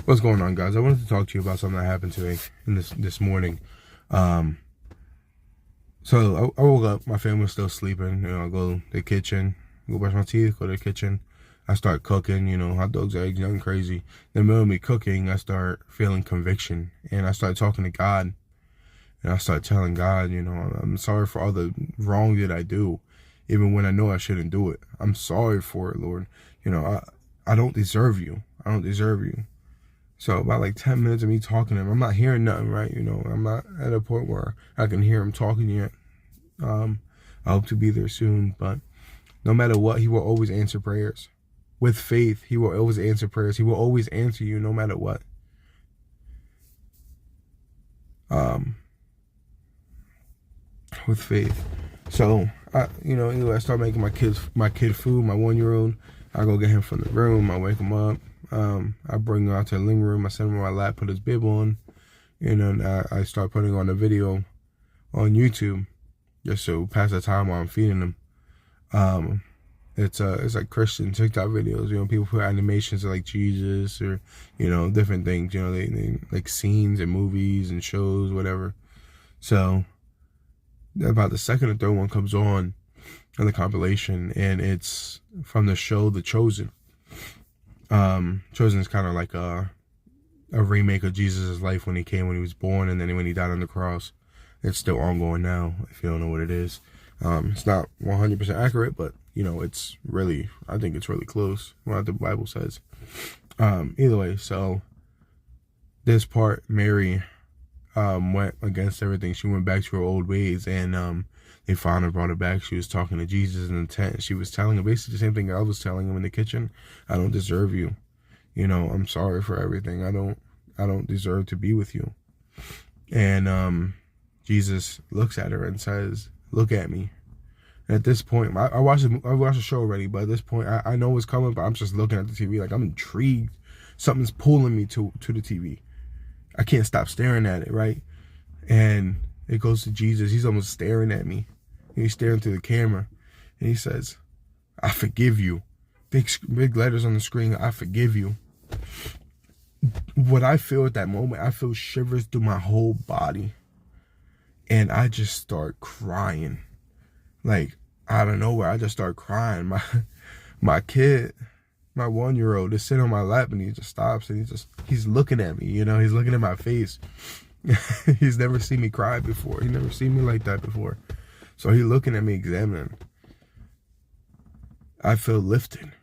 What's going on, guys? I wanted to talk to you about something that happened today in this morning. Um, I woke up, my family was still sleeping. I go to the kitchen, go brush my teeth, go to the kitchen. I start cooking, hot dogs, eggs, nothing crazy. In the middle of me cooking, I start feeling conviction, and I start talking to God, and I start telling God, I'm sorry for all the wrong that I do, even when I know I shouldn't do it. I'm sorry for it, Lord. I don't deserve you. I don't deserve you. So about like 10 minutes of me talking to him, I'm not hearing nothing, right? I'm not at a point where I can hear him talking yet. I hope to be there soon, but no matter what, he will always answer prayers. With faith, he will always answer prayers. He will always answer you no matter what. With faith. So, anyway, I start making my kid food, my 1-year-old. I go get him from the room. I wake him up. I bring him out to the living room. I send him on my lap, put his bib on, and I start putting on a video on YouTube just to pass the time while I'm feeding him. It's like Christian TikTok videos. People put animations of like Jesus or different things. They like scenes and movies and shows, whatever. So about the second or third one comes on the compilation, and it's from the show The Chosen. Chosen is kind of like a remake of Jesus' life when he was born, and then when he died on the cross. It's still ongoing now, if you don't know what it is. It's not 100% accurate, but it's really, I think it's really close what the Bible says. Either way, so this part, Mary went against everything. She went back to her old ways, and they found her, brought her back. She was talking to Jesus in the tent. She was telling him basically the same thing I was telling him in the kitchen. I don't deserve you. I'm sorry for everything. I don't deserve to be with you. And Jesus looks at her and says, "Look at me." And at this point, I watched the show already, but at this point, I know what's coming, but I'm just looking at the TV like I'm intrigued. Something's pulling me to the TV. I can't stop staring at it, right? And it goes to Jesus. He's almost staring at me. He's staring through the camera. And he says, "I forgive you." Big letters on the screen, "I forgive you." What I feel at that moment, I feel shivers through my whole body. And I just start crying. Like, out of nowhere, I just start crying. My kid, my 1-year-old, is sitting on my lap, and he just stops, and he's looking at me, he's looking at my face. He's never seen me cry before. He never seen me like that before. So he's looking at me, examining. I feel lifted.